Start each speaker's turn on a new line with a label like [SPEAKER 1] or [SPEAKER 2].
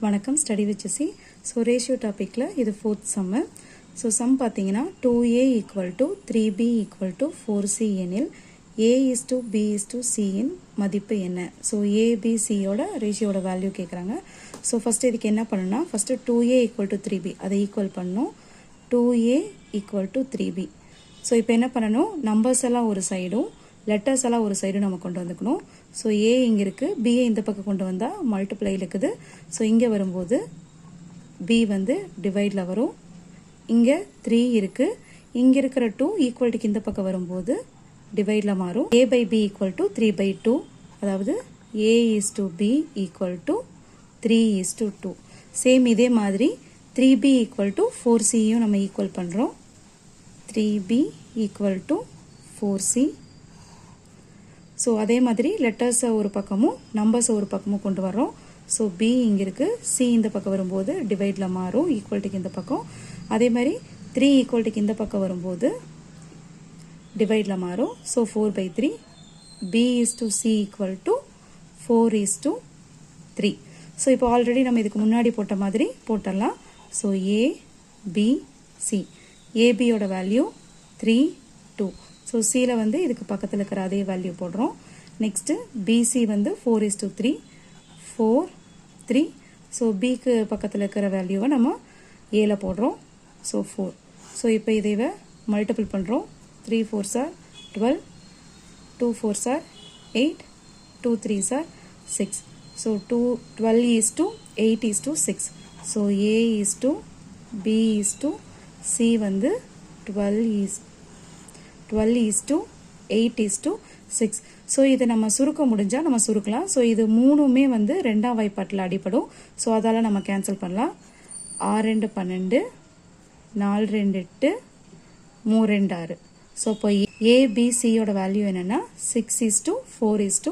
[SPEAKER 1] வணக்கம் study with Jesi. So ratio டாப்பிக்கில் இது 4th சம்மு. ஸோ சம் பார்த்தீங்கன்னா 2a = 3b = 4c எனில் a:b:c இன் மதிப்பு என்ன? ஸோ ஏபிசியோட ரேஷியோட வேல்யூ கேட்குறாங்க. ஸோ ஃபஸ்ட்டு இதுக்கு என்ன பண்ணணும்னா ஃபஸ்ட்டு 2a = 3b அதை ஈக்குவல் பண்ணணும். 2a = 3b. ஸோ இப்போ என்ன பண்ணணும், நம்பர்ஸ் எல்லாம் ஒரு சைடும் லெட்டர்ஸ் எல்லாம் ஒரு சைடும் நம்ம கொண்டு வந்துக்கணும். ஸோ ஏ இங்கே இருக்குது, பிஏ இந்த பக்கம் கொண்டு வந்தால் மல்டிப்ளை இருக்குது. ஸோ இங்கே வரும்போது பி வந்து டிவைடில் வரும். இங்கே 3 இருக்குது, இங்கே இருக்கிற 2 ஈக்குவல்ட்டுக்கு இந்த பக்கம் வரும்போது டிவைடில் மாறும். a/b = 3/2, அதாவது a:b = 3:2. சேம் இதே மாதிரி 3b = 4c நம்ம ஈக்குவல் பண்ணுறோம். 3b = 4c. ஸோ அதே மாதிரி லெட்டர்ஸை ஒரு பக்கமும் நம்பர்ஸை ஒரு பக்கமும் கொண்டு வர்றோம். ஸோ பி இங்கே இருக்குது, சி இந்த பக்கம் வரும்போது டிவைடில் மாறும், ஈக்குவல்ட்டுக்கு இந்த பக்கம். அதே மாதிரி 3 ஈக்குவல்ட்டுக்கு இந்த பக்கம் வரும்போது டிவைடில் மாறும். ஸோ 4/3. b:c = 4:3. ஸோ இப்போ ஆல்ரெடி நம்ம இதுக்கு முன்னாடி போட்ட மாதிரி போட்டுடலாம். ஸோ ஏ பி சி, ஏபியோட வேல்யூ 3 2. ஸோ சியில் வந்து இதுக்கு பக்கத்தில் இருக்கிற அதே வேல்யூ போடுறோம். நெக்ஸ்ட்டு பிசி வந்து 4:3 4 3. ஸோ பிக்கு பக்கத்தில் இருக்கிற வேல்யூவை நம்ம ஏல போடுறோம். ஸோ 4. ஸோ இப்போ இதை மல்டிபிள் பண்ணுறோம். 3 4s are 12, 2 4s are 8, 2 3s are 6. So 12:8:6. So a:b:c வந்து 12:8:6. ஸோ இதை நம்ம சுருக்க முடிஞ்சால் நம்ம சுருக்கலாம். ஸோ இது மூணுமே வந்து 2ஆம் வாய்ப்பாட்டில் அடிப்படும். ஸோ அதால் நம்ம கேன்சல் பண்ணலாம். 6 2 12, 4 2 8, 3 2 6. ஸோ இப்போ ஏபிசியோட வேல்யூ என்னென்னா 6:4:3.